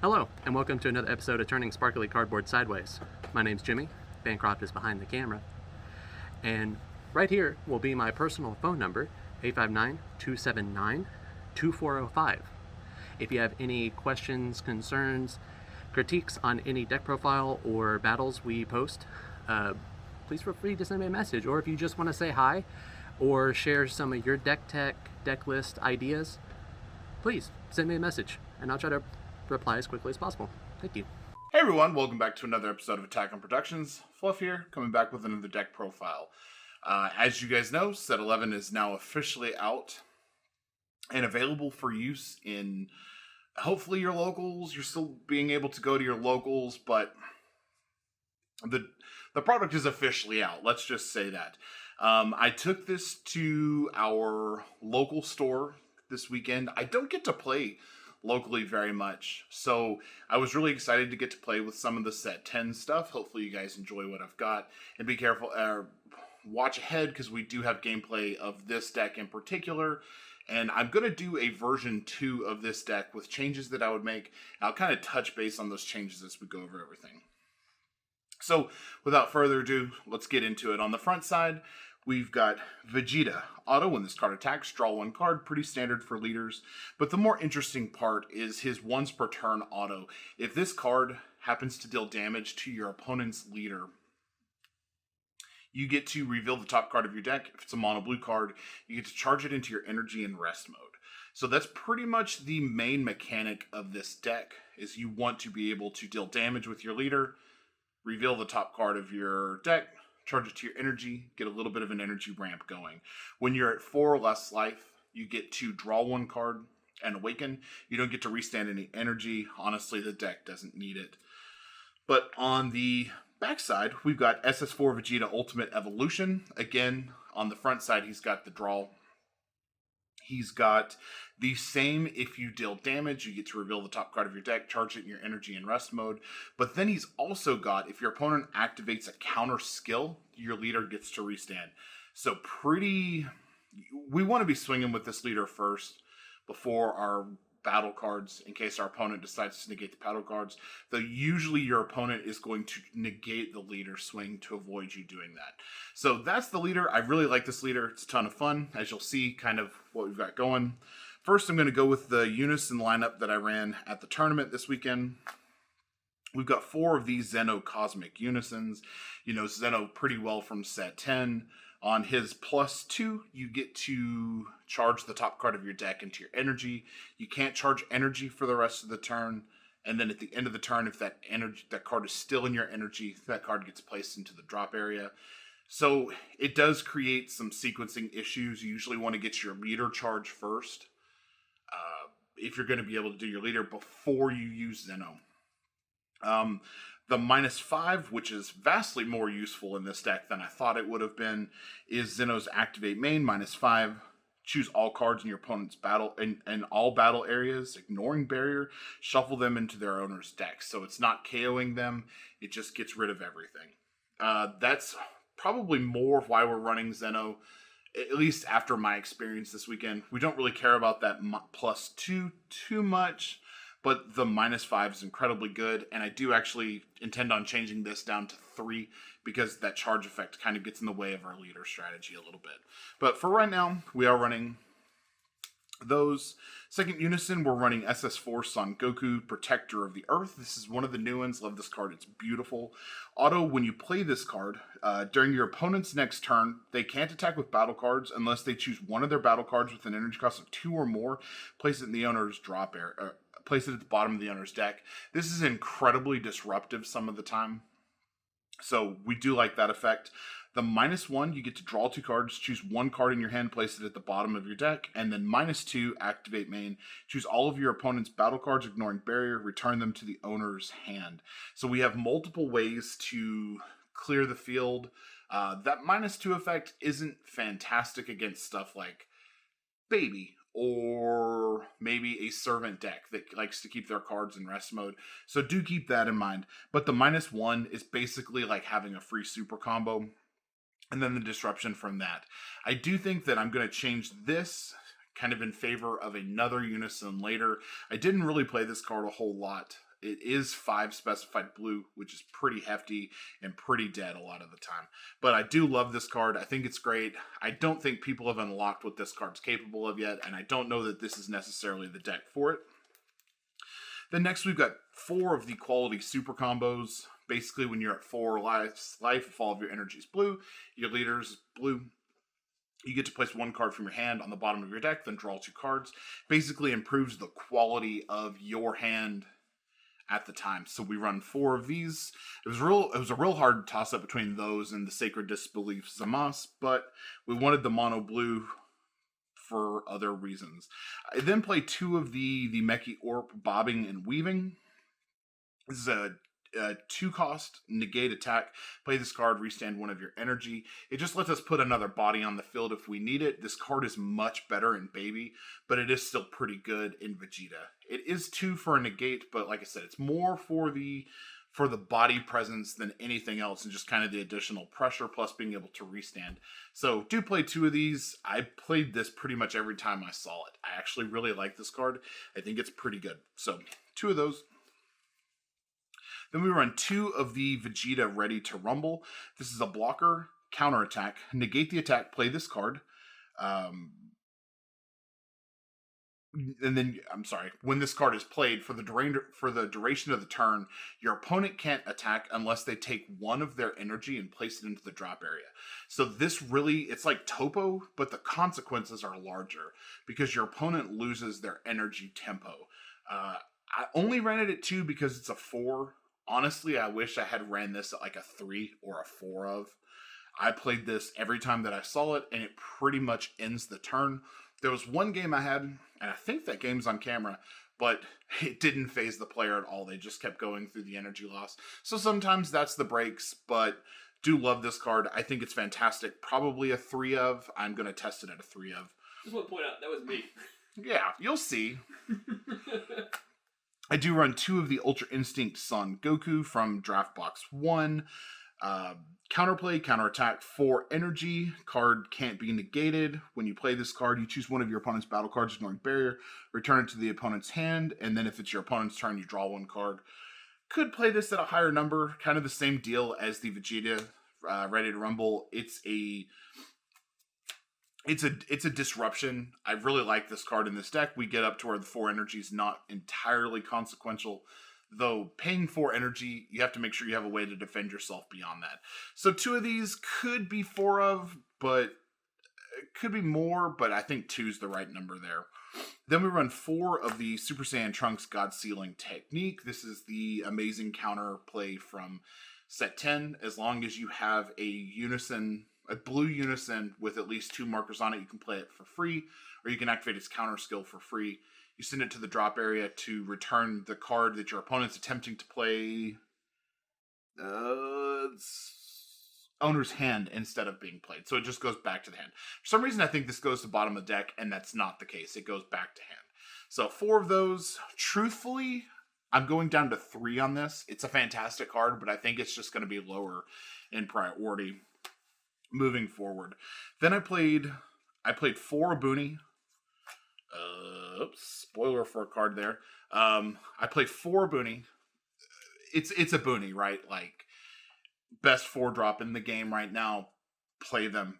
Hello, and welcome to another episode of Turning Sparkly Cardboard Sideways. My name's Jimmy, Bancroft is behind the camera, and right here will be my personal phone number, 859-279-2405. If you have any questions, concerns, critiques on any deck profile or battles we post, please feel free to send me a message, or if you just want to say hi or share some of your deck tech, deck list ideas, please send me a message, and I'll try to reply as quickly as possible. Thank you. Hey everyone, welcome back to another episode of Attack on Productions. Fluf here, coming back with another deck profile. As you guys know, set 11 is now officially out and available for use in hopefully your locals. You're still being able to go to your locals, but the product is officially out. Let's just say that. I took this to our local store this weekend. I don't get to play locally very much, so I was really excited to get to play with some of the set 10 stuff. Hopefully you guys enjoy what I've got, and be careful, watch ahead, because we do have gameplay of this deck in particular, and I'm going to do a version 2 of this deck with changes that I would make. I'll kind of touch base on those changes as we go over everything. So without further ado, let's get into it. On the front side, we've got Vegeta. Auto, when this card attacks, draw one card. Pretty standard for leaders. But the more interesting part is his once per turn auto. If this card happens to deal damage to your opponent's leader, you get to reveal the top card of your deck. If it's a mono blue card, you get to charge it into your energy in rest mode. So that's pretty much the main mechanic of this deck, is you want to be able to deal damage with your leader, reveal the top card of your deck, charge it to your energy, get a little bit of an energy ramp going. When you're at 4 or less life, you get to draw one card and awaken. You don't get to restand any energy. Honestly, the deck doesn't need it. But on the backside, we've got SS4 Vegeta Ultimate Evolution. Again, on the front side, he's got the draw. He's got the same, if you deal damage, you get to reveal the top card of your deck, charge it in your energy in rest mode. But then he's also got, if your opponent activates a counter skill, your leader gets to restand. So we want to be swinging with this leader first before our battle cards, in case our opponent decides to negate the battle cards. Though usually your opponent is going to negate the leader swing to avoid you doing that. So that's the leader. I really like this leader. It's a ton of fun, as you'll see kind of what we've got going. First, I'm going to go with the Unison lineup that I ran at the tournament this weekend. We've got 4 of these Zeno Cosmic Unisons. You know Zeno pretty well from set 10. On his +2, you get to charge the top card of your deck into your energy. You can't charge energy for the rest of the turn. And then at the end of the turn, if that card is still in your energy, that card gets placed into the drop area. So it does create some sequencing issues. You usually want to get your leader charge first, if you're going to be able to do your leader before you use Zeno. The -5, which is vastly more useful in this deck than I thought it would have been, is Zeno's Activate Main, -5. Choose all cards in your opponent's battle and all battle areas, ignoring barrier, shuffle them into their owner's deck. So it's not KOing them, it just gets rid of everything. That's probably more of why we're running Zeno, at least after my experience this weekend. We don't really care about that +2 too much, but the -5 is incredibly good, and I do actually intend on changing this down to 3, because that charge effect kind of gets in the way of our leader strategy a little bit. But for right now, we are running those. Second Unison, we're running SS4 Sungoku, Protector of the Earth. This is one of the new ones. Love this card. It's beautiful. Auto, when you play this card, during your opponent's next turn, they can't attack with battle cards unless they choose one of their battle cards with an energy cost of 2 or more, place it in the owner's drop area, place it at the bottom of the owner's deck. This is incredibly disruptive some of the time, so we do like that effect. The -1, you get to draw 2 cards, choose 1 card in your hand, place it at the bottom of your deck, and then -2, Activate Main, choose all of your opponent's battle cards, ignoring barrier, return them to the owner's hand. So we have multiple ways to clear the field. That -2 effect isn't fantastic against stuff like Baby, or maybe a servant deck that likes to keep their cards in rest mode. So do keep that in mind. But the -1 is basically like having a free super combo, and then the disruption from that. I do think that I'm going to change this kind of in favor of another Unison later. I didn't really play this card a whole lot it is 5 specified blue, which is pretty hefty and pretty dead a lot of the time. But I do love this card. I think it's great. I don't think people have unlocked what this card's capable of yet, and I don't know that this is necessarily the deck for it. Then next we've got 4 of the quality super combos. Basically, when you're at 4 life, if all of your energy is blue, your leader's blue, you get to place 1 card from your hand on the bottom of your deck, then draw 2 cards. Basically improves the quality of your hand at the time. So we run 4 of these. It was a real hard toss-up between those and the Sacred Disbelief Zamas, but we wanted the mono blue for other reasons. I then play 2 of the Meki Orp Bobbing and Weaving. This is a 2-cost negate attack. Play this card, restand 1 of your energy. It just lets us put another body on the field if we need it. This card is much better in Baby, but it is still pretty good in Vegeta. It is 2 for a negate, but like I said, it's more for the body presence than anything else, and just kind of the additional pressure plus being able to restand. So do play 2 of these. I played this pretty much every time I saw it. I actually really like this card. I think it's pretty good. So 2 of those. Then we run 2 of the Vegeta Ready to Rumble. This is a blocker, counterattack. Negate the attack, play this card. And then, when this card is played, for the duration of the turn, your opponent can't attack unless they take 1 of their energy and place it into the drop area. So this really, it's like Topo, but the consequences are larger because your opponent loses their energy tempo. I only ran it at 2 because it's a 4. Honestly, I wish I had ran this at like a 3 or a 4 of. I played this every time that I saw it, and it pretty much ends the turn. There was 1 game I had, and I think that game's on camera, but it didn't phase the player at all. They just kept going through the energy loss. So sometimes that's the breaks, but do love this card. I think it's fantastic. Probably a 3 of. I'm going to test it at a 3 of. Just want to point out, that was me. Yeah, you'll see. I do run 2 of the Ultra Instinct Sungoku from Draft Box 1. Counterplay, counterattack for energy. Card can't be negated. When you play this card, you choose 1 of your opponent's battle cards, ignoring barrier, return it to the opponent's hand, and then if it's your opponent's turn, you draw 1 card. Could play this at a higher number, kind of the same deal as the Vegeta Ready to Rumble. It's a disruption. I really like this card in this deck. We get up to where the 4 energy is not entirely consequential. Though paying 4 energy, you have to make sure you have a way to defend yourself beyond that. So 2 of these could be 4 of, but it could be more, but I think 2 is the right number there. Then we run 4 of the Super Saiyan Trunks God Sealing Technique. This is the amazing counter play from set 10. As long as you have a blue Unison with at least 2 markers on it, you can play it for free, or you can activate its counter skill for free. You send it to the drop area to return the card that your opponent's attempting to play owner's hand instead of being played. So it just goes back to the hand. For some reason, I think this goes to bottom of the deck, and that's not the case. It goes back to hand. So 4 of those. Truthfully, I'm going down to 3 on this. It's a fantastic card, but I think it's just going to be lower in priority moving forward. Then I played 4 Boonie. Spoiler for a card there. I played 4 Boonie. It's a Boonie, right? Like, best 4-drop in the game right now. Play them.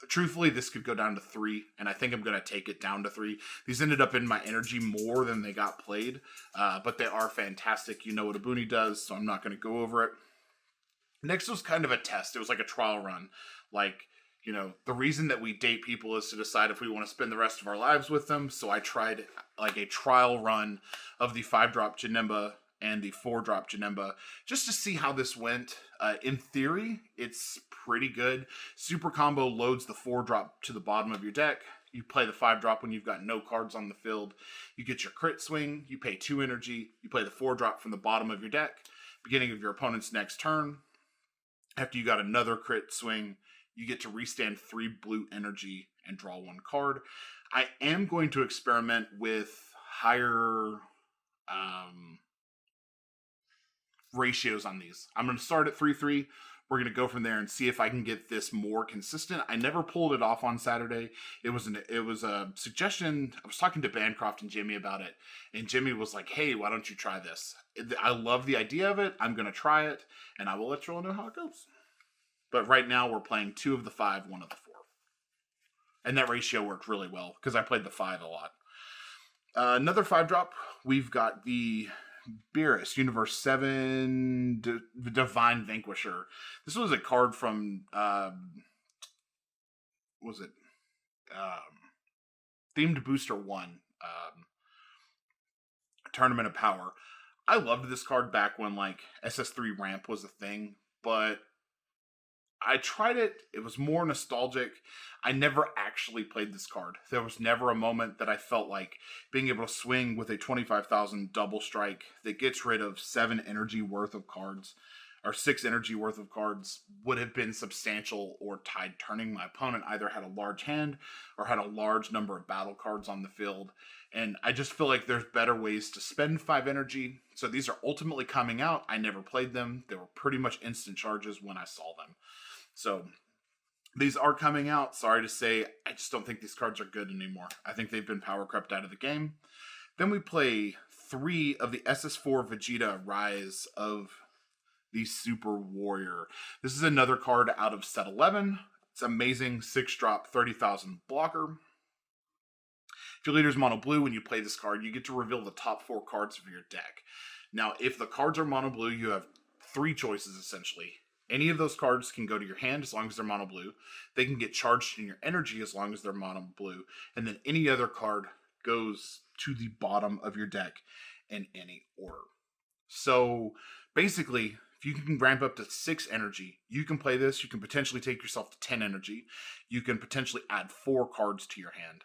Truthfully, this could go down to 3, and I think I'm going to take it down to 3. These ended up in my energy more than they got played, but they are fantastic. You know what a Boonie does, so I'm not going to go over it. Next was kind of a test. It was like a trial run. Like, you know, the reason that we date people is to decide if we want to spend the rest of our lives with them. So I tried like a trial run of the 5-drop Janemba and the 4-drop Janemba just to see how this went. In theory, it's pretty good. Super Combo loads the 4-drop to the bottom of your deck. You play the 5-drop when you've got no cards on the field. You get your crit swing. You pay 2 energy. You play the 4-drop from the bottom of your deck. Beginning of your opponent's next turn. After you got another crit swing, you get to restand 3 blue energy and draw 1 card. I am going to experiment with higher ratios on these. I'm going to start at 3-3, we're going to go from there and see if I can get this more consistent. I never pulled it off on Saturday. It was a suggestion. I was talking to Bancroft and Jimmy about it, and Jimmy was like, hey, why don't you try this? I love the idea of it. I'm going to try it, and I will let you all know how it goes. But right now, we're playing 2 of the 5, 1 of the 4. And that ratio worked really well, because I played the 5 a lot. Another 5-drop, we've got the Beerus Universe 7 Divine Vanquisher. This was a card from, Themed Booster 1, Tournament of Power. I loved this card back when, like, SS3 Ramp was a thing, but I tried it. It was more nostalgic. I never actually played this card. There was never a moment that I felt like being able to swing with a 25,000 double strike that gets rid of 7 energy worth of cards, or 6 energy worth of cards, would have been substantial or tide turning. My opponent either had a large hand or had a large number of battle cards on the field. And I just feel like there's better ways to spend 5 energy. So these are ultimately coming out. I never played them. They were pretty much instant charges when I saw them. So these are coming out. Sorry to say, I just don't think these cards are good anymore. I think they've been power crept out of the game. Then we play 3 of the SS4 Vegeta Rise of the Super Warrior. This is another card out of set 11. It's amazing. 6-drop, 30,000 blocker. If your leader's mono blue, when you play this card, you get to reveal the top 4 cards of your deck. Now, if the cards are mono blue, you have 3 choices essentially. Any of those cards can go to your hand as long as they're mono blue. They can get charged in your energy as long as they're mono blue. And then any other card goes to the bottom of your deck in any order. So basically, if you can ramp up to 6 energy, you can play this. You can potentially take yourself to 10 energy. You can potentially add 4 cards to your hand.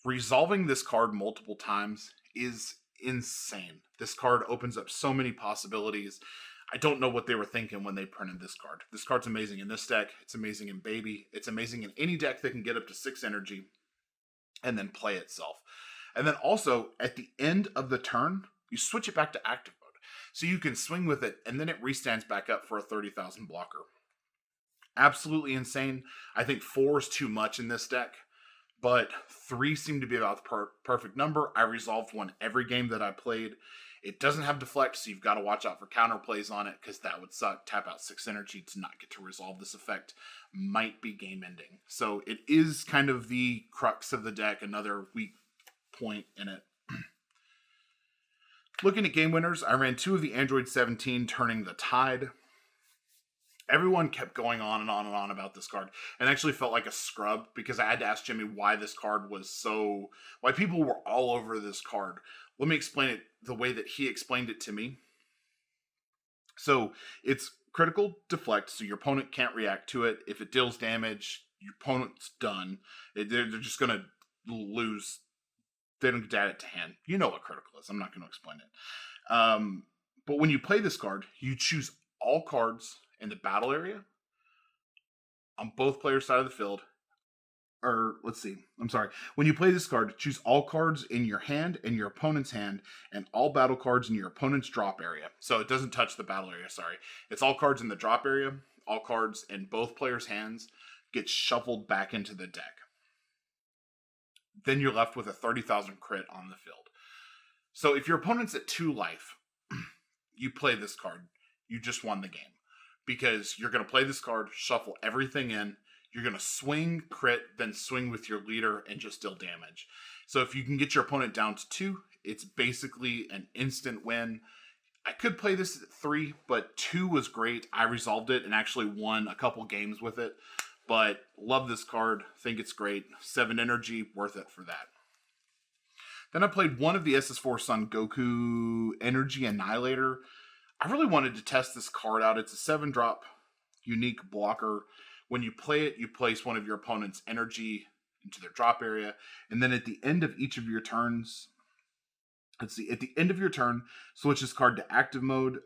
Resolving this card multiple times is insane. This card opens up so many possibilities. I don't know what they were thinking when they printed this card. This card's amazing in this deck. It's amazing in Baby. It's amazing in any deck that can get up to 6 energy and then play itself. And then also, at the end of the turn, you switch it back to active mode. So you can swing with it, and then it restands back up for a 30,000 blocker. Absolutely insane. I think 4 is too much in this deck, but 3 seemed to be about the perfect number. I resolved one every game that I played. It doesn't have deflect, so you've got to watch out for counterplays on it, because that would suck. Tap out 6 energy to not get to resolve this effect might be game ending. So it is kind of the crux of the deck, another weak point in it. Looking at game winners, I ran 2 of the Android 17 Turning the Tide. Everyone kept going on and on and on about this card, and actually felt like a scrub, because I had to ask Jimmy why this card was so... why people were all over this card. Let me explain it the way that he explained it to me. So it's critical deflect, so your opponent can't react to it. If it deals damage, your opponent's done. They're just going to lose. They don't get to add it to hand. You know what critical is. I'm not going to explain it. But when you play this card, you choose all cards in the battle area on both players' side of the field. Or, let's see. I'm sorry. When you play this card, choose all cards in your hand and your opponent's hand, and all battle cards in your opponent's drop area. So it doesn't touch the battle area, sorry. It's all cards in the drop area. All cards in both players' hands get shuffled back into the deck. Then you're left with a 30,000 crit on the field. So if your opponent's at 2 life, you play this card. You just won the game. Because you're going to play this card, shuffle everything in, you're going to swing, crit, then swing with your leader and just deal damage. So if you can get your opponent down to 2, it's basically an instant win. I could play this at 3, but 2 was great. I resolved it and actually won a couple games with it. But love this card. Think it's great. 7 energy, worth it for that. Then I played one of the SS4 Sungoku Energy Annihilator. I really wanted to test this card out. It's a 7-drop unique blocker. When you play it, you place one of your opponent's energy into their drop area. And then at the end of each of your turns, at the end of your turn, switch this card to active mode.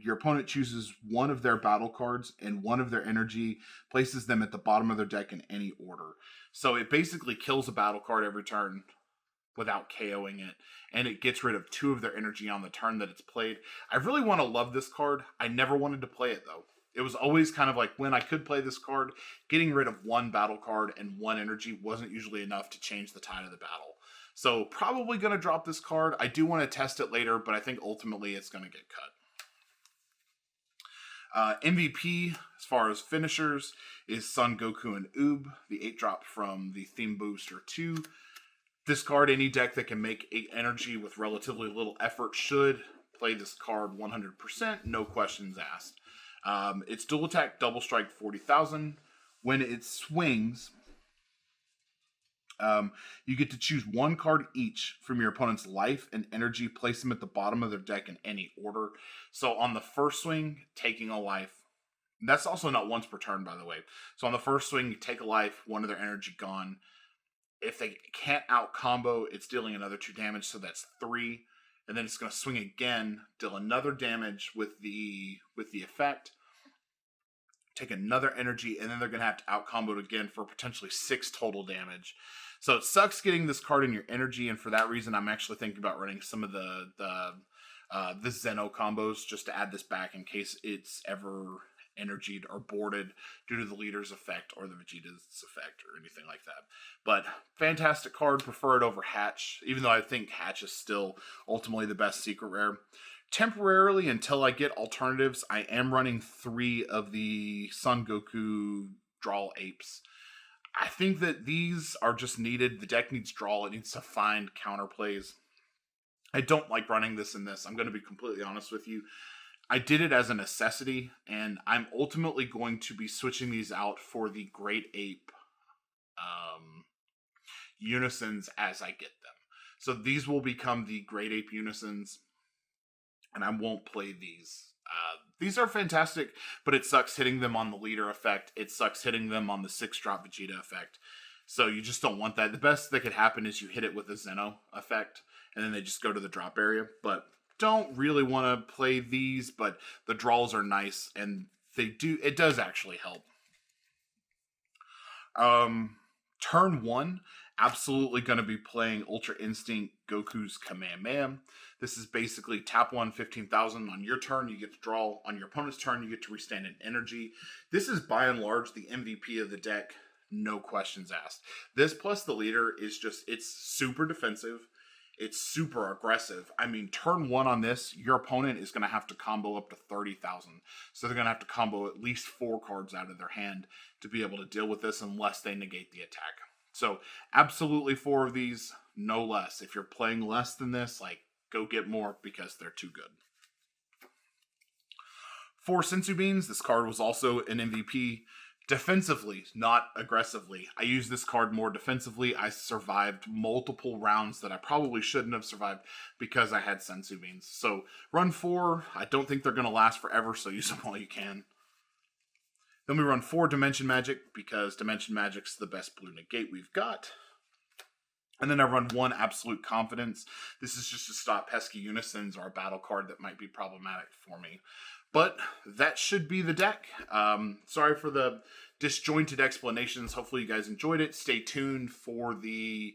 Your opponent chooses one of their battle cards and one of their energy, places them at the bottom of their deck in any order. So it basically kills a battle card every turn without KOing it. And it gets rid of 2 of their energy on the turn that it's played. I really want to love this card. I never wanted to play it, though. it was always kind of like when I could play this card, getting rid of one battle card and one energy wasn't usually enough to change the tide of the battle. So probably going to drop this card. I do want to test it later, but I think ultimately it's going to get cut. MVP, as far as finishers, is Sungoku and Ube, the 8-drop from the Theme Booster 2. Discard any deck that can make 8 energy with relatively little effort should play this card 100%, no questions asked. It's dual attack, double strike, 40,000. When it swings, you get to choose one card each from your opponent's life and energy, place them at the bottom of their deck in any order. So on the first swing, taking a life. That's also not once per turn, by the way. So on the first swing, you take a life, one of their energy gone. If they can't out combo, it's dealing another 2 damage, so that's 3. And then it's going to swing again, deal another damage with the effect. Take another energy, and then they're going to have to out combo it again for potentially 6 total damage. So it sucks getting this card in your energy, and for that reason, I'm actually thinking about running some of the Zeno combos just to add this back in case it's ever energied or boarded due to the leader's effect or the Vegeta's effect or anything like that. But fantastic card, prefer it over Hatch, even though I think Hatch is still ultimately the best secret rare. Temporarily, until I get alternatives, I am running 3 of the Sungoku Drawl Apes. I think that these are just needed. The deck needs draw. It needs to find counterplays. I don't like running this in this. I'm going to be completely honest with you. I did it as a necessity, and I'm ultimately going to be switching these out for the Great Ape Unisons as I get them. So these will become the Great Ape Unisons, and I won't play these. These are fantastic, but it sucks hitting them on the leader effect. It sucks hitting them on the 6-drop Vegeta effect. So you just don't want that. The best that could happen is you hit it with a Zeno effect, and then they just go to the drop area. But don't really want to play these, but the Drawls are nice, and it does actually help. Turn 1, absolutely going to be playing Ultra Instinct Goku's Kamehameha. This is basically tap 1, 15,000. On your turn, you get to draw. On your opponent's turn, you get to restand an energy. This is by and large the MVP of the deck, no questions asked. This plus the leader is just, it's super defensive. It's super aggressive. I mean, turn 1 on this, your opponent is going to have to combo up to 30,000. So they're going to have to combo at least 4 cards out of their hand to be able to deal with this unless they negate the attack. So absolutely 4 of these, no less. If you're playing less than this, like, go get more because they're too good. For Senzu Beans, this card was also an MVP. Defensively, not aggressively. I use this card more defensively. I survived multiple rounds that I probably shouldn't have survived because I had Senzu Beans. So run 4. I don't think they're going to last forever, so use them while you can. Then we run 4 Dimension Magic because Dimension Magic's the best blue negate we've got. And then I run 1 Absolute Confidence. This is just to stop pesky Unisons or a battle card that might be problematic for me. But that should be the deck. Sorry for the disjointed explanations. Hopefully you guys enjoyed it. Stay tuned for the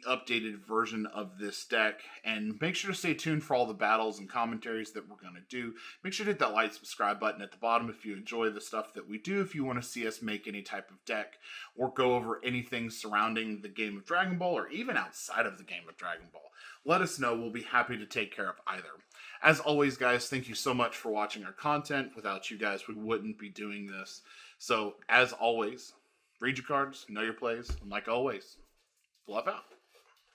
updated version of this deck. And make sure to stay tuned for all the battles and commentaries that we're going to do. Make sure to hit that like, subscribe button at the bottom if you enjoy the stuff that we do. If you want to see us make any type of deck or go over anything surrounding the game of Dragon Ball or even outside of the game of Dragon Ball, let us know. We'll be happy to take care of either. As always, guys, thank you so much for watching our content. Without you guys, we wouldn't be doing this. So, as always, read your cards, know your plays, and like always, Fluf out.